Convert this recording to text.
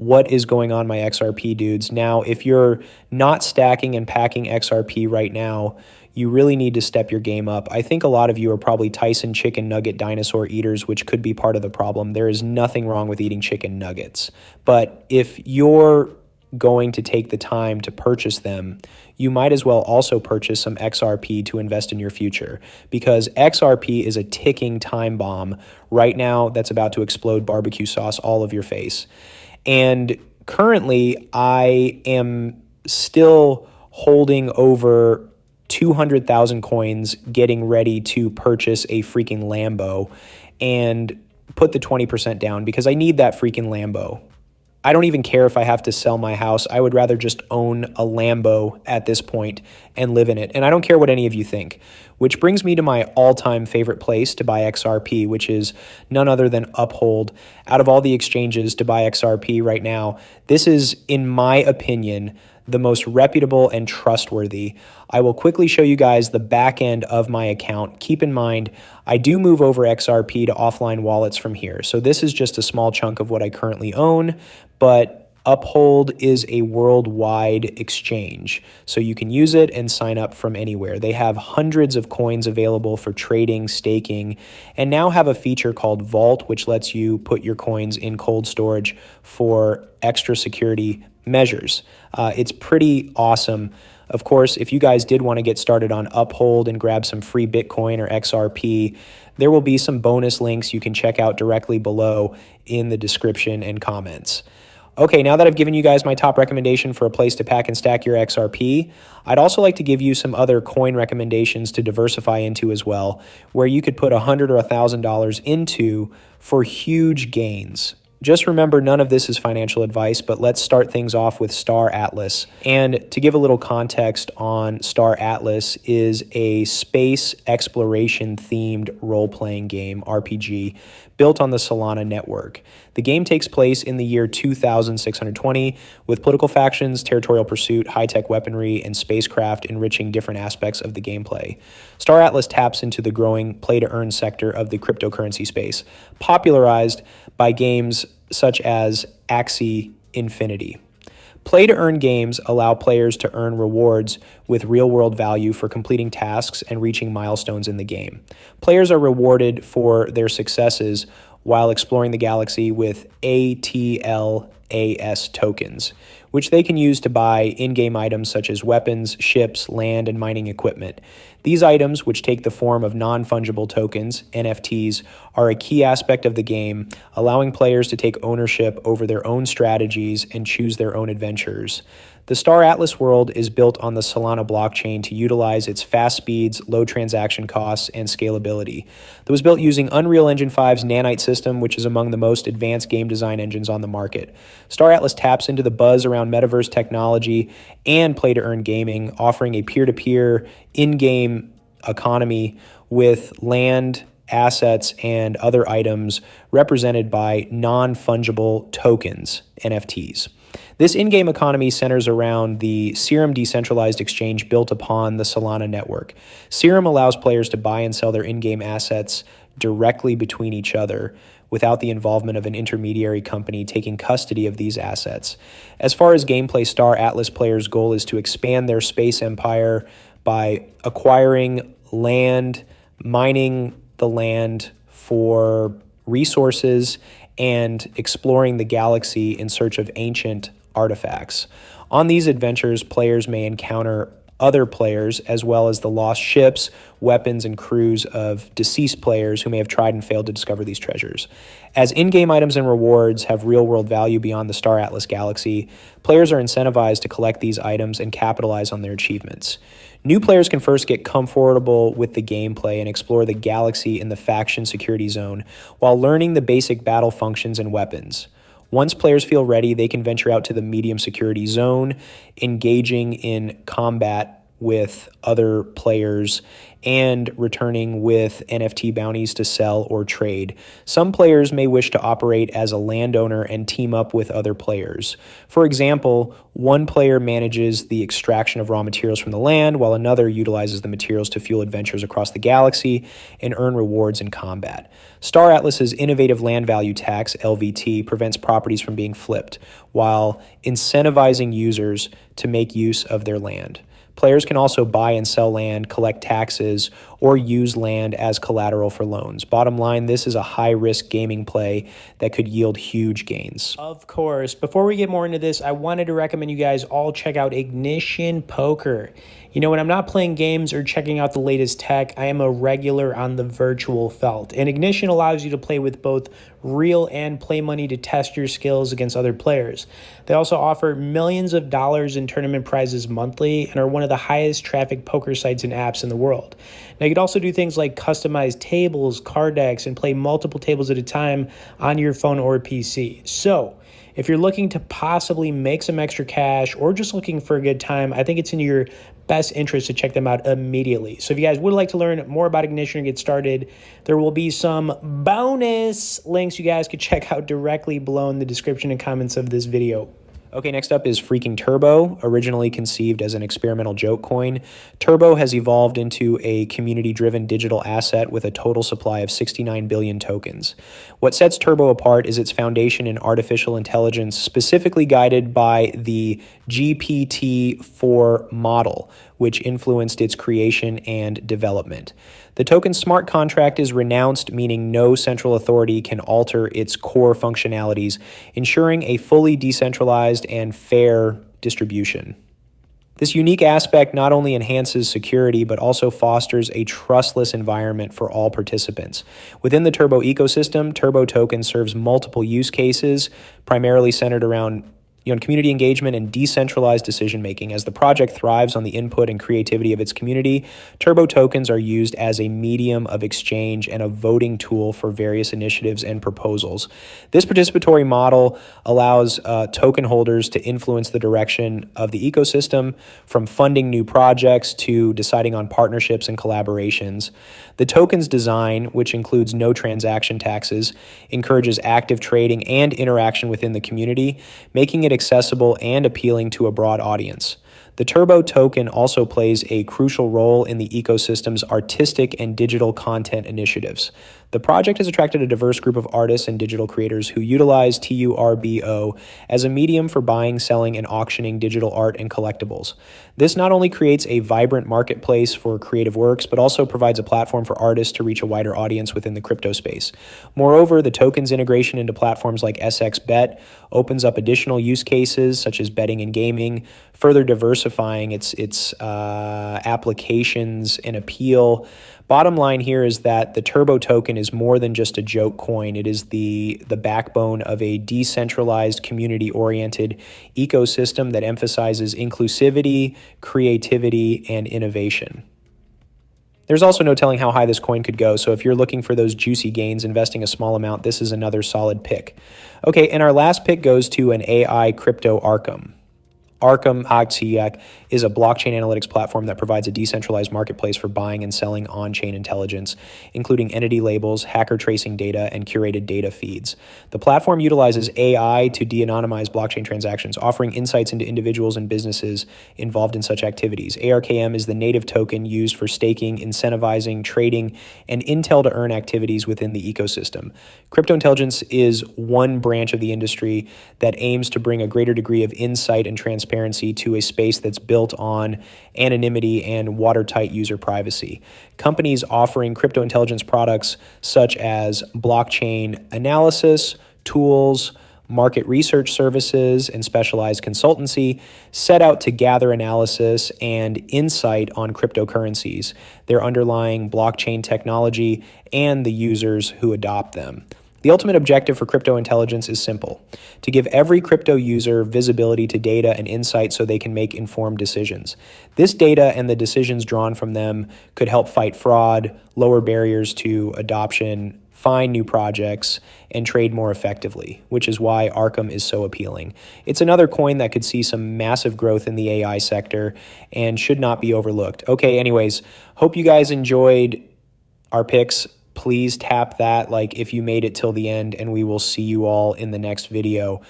what is going on, my XRP dudes. Now, if you're not stacking and packing XRP right now, you really need to step your game up. I think a lot of you are probably Tyson chicken nugget dinosaur eaters, which could be part of the problem. There is nothing wrong with eating chicken nuggets. But if you're going to take the time to purchase them, you might as well also purchase some XRP to invest in your future, because XRP is a ticking time bomb right now that's about to explode barbecue sauce all of your face. And currently, I am still holding over 200,000 coins, getting ready to purchase a freaking Lambo and put the 20% down because I need that freaking Lambo. I don't even care if I have to sell my house. I would rather just own a Lambo at this point and live in it. And I don't care what any of you think, which brings me to my all-time favorite place to buy XRP, which is none other than Uphold. Out of all the exchanges to buy XRP right now, this is, in my opinion, the most reputable and trustworthy. I will quickly show you guys the back end of my account. Keep in mind, I do move over XRP to offline wallets from here. So this is just a small chunk of what I currently own, but Uphold is a worldwide exchange. So you can use it and sign up from anywhere. They have hundreds of coins available for trading, staking, and now have a feature called Vault, which lets you put your coins in cold storage for extra security measures. It's pretty awesome. Of course, if you guys did want to get started on Uphold and grab some free Bitcoin or XRP, there will be some bonus links you can check out directly below in the description and comments. Okay, now that I've given you guys my top recommendation for a place to pack and stack your XRP, I'd also like to give you some other coin recommendations to diversify into as well, where you could put $100 or $1,000 into for huge gains. Just remember, none of this is financial advice, but let's start things off with Star Atlas. And to give a little context on Star Atlas, is a space exploration themed role-playing game, RPG, built on the Solana network. The game takes place in the year 2620, with political factions, territorial pursuit, high-tech weaponry, and spacecraft enriching different aspects of the gameplay. Star Atlas taps into the growing play-to-earn sector of the cryptocurrency space, popularized by games such as Axie Infinity. Play-to-earn games allow players to earn rewards with real-world value for completing tasks and reaching milestones in the game. Players are rewarded for their successes while exploring the galaxy with ATLAS tokens, which they can use to buy in-game items such as weapons, ships, land, and mining equipment. These items, which take the form of non-fungible tokens, NFTs, are a key aspect of the game, allowing players to take ownership over their own strategies and choose their own adventures. The Star Atlas world is built on the Solana blockchain to utilize its fast speeds, low transaction costs, and scalability. It was built using Unreal Engine 5's Nanite system, which is among the most advanced game design engines on the market. Star Atlas taps into the buzz around metaverse technology and play-to-earn gaming, offering a peer-to-peer, in-game economy with land, assets, and other items represented by non-fungible tokens, NFTs. This in-game economy centers around the Serum decentralized exchange built upon the Solana network. Serum allows players to buy and sell their in-game assets directly between each other without the involvement of an intermediary company taking custody of these assets. As far as gameplay, Star Atlas players' goal is to expand their space empire by acquiring land, mining the land for resources, and exploring the galaxy in search of ancient artifacts. On these adventures, players may encounter other players, as well as the lost ships, weapons, and crews of deceased players who may have tried and failed to discover these treasures. As in-game items and rewards have real-world value beyond the Star Atlas galaxy, players are incentivized to collect these items and capitalize on their achievements. New players can first get comfortable with the gameplay and explore the galaxy in the faction security zone while learning the basic battle functions and weapons. Once players feel ready, they can venture out to the medium security zone, engaging in combat with other players and returning with NFT bounties to sell or trade. Some players may wish to operate as a landowner and team up with other players. For example, one player manages the extraction of raw materials from the land, while another utilizes the materials to fuel adventures across the galaxy and earn rewards in combat. Star Atlas's innovative land value tax, LVT, prevents properties from being flipped, while incentivizing users to make use of their land. Players can also buy and sell land, collect taxes, or use land as collateral for loans. Bottom line, this is a high-risk gaming play that could yield huge gains. Of course, before we get more into this, I wanted to recommend you guys all check out Ignition Poker. You know, when I'm not playing games or checking out the latest tech, I am a regular on the virtual felt. And Ignition allows you to play with both real and play money to test your skills against other players. They also offer millions of dollars in tournament prizes monthly and are one of the highest traffic poker sites and apps in the world. Now, you could also do things like customize tables, card decks, and play multiple tables at a time on your phone or PC. So, if you're looking to possibly make some extra cash or just looking for a good time, I think it's in your best interest to check them out immediately. So if you guys would like to learn more about Ignition and get started, there will be some bonus links you guys could check out directly below in the description and comments of this video. Okay, next up is Freaking Turbo. Originally conceived as an experimental joke coin, Turbo has evolved into a community-driven digital asset with a total supply of 69 billion tokens. What sets Turbo apart is its foundation in artificial intelligence, specifically guided by the GPT-4 model, which influenced its creation and development. The token's smart contract is renounced, meaning no central authority can alter its core functionalities, ensuring a fully decentralized and fair distribution. This unique aspect not only enhances security, but also fosters a trustless environment for all participants. Within the Turbo ecosystem, Turbo Token serves multiple use cases, primarily centered around community engagement and decentralized decision-making. As the project thrives on the input and creativity of its community, Turbo tokens are used as a medium of exchange and a voting tool for various initiatives and proposals. This participatory model allows token holders to influence the direction of the ecosystem, from funding new projects to deciding on partnerships and collaborations. The token's design, which includes no transaction taxes, encourages active trading and interaction within the community, making it accessible and appealing to a broad audience. The Turbo token also plays a crucial role in the ecosystem's artistic and digital content initiatives. The project has attracted a diverse group of artists and digital creators who utilize TURBO as a medium for buying, selling, and auctioning digital art and collectibles. This not only creates a vibrant marketplace for creative works, but also provides a platform for artists to reach a wider audience within the crypto space. Moreover, the token's integration into platforms like SXBet opens up additional use cases such as betting and gaming, further diversifying its applications and appeal. Bottom line here is that the Turbo token is more than just a joke coin. It is the backbone of a decentralized, community-oriented ecosystem that emphasizes inclusivity, creativity, and innovation. There's also no telling how high this coin could go, so if you're looking for those juicy gains investing a small amount, this is another solid pick. Okay, and our last pick goes to an AI crypto Arkham. Arkham Aktiak is a blockchain analytics platform that provides a decentralized marketplace for buying and selling on-chain intelligence, including entity labels, hacker tracing data, and curated data feeds. The platform utilizes AI to de-anonymize blockchain transactions, offering insights into individuals and businesses involved in such activities. ARKM is the native token used for staking, incentivizing, trading, and intel-to-earn activities within the ecosystem. Crypto intelligence is one branch of the industry that aims to bring a greater degree of insight and transparency to a space that's built on anonymity and watertight user privacy. Companies offering crypto intelligence products such as blockchain analysis, tools, market research services, and specialized consultancy set out to gather analysis and insight on cryptocurrencies, their underlying blockchain technology, and the users who adopt them. The ultimate objective for crypto intelligence is simple: to give every crypto user visibility to data and insight so they can make informed decisions. This data and the decisions drawn from them could help fight fraud, lower barriers to adoption, find new projects, and trade more effectively, which is why Arkham is so appealing. It's another coin that could see some massive growth in the AI sector and should not be overlooked. Okay, anyways, hope you guys enjoyed our picks. Please tap that like if you made it till the end, and we will see you all in the next video.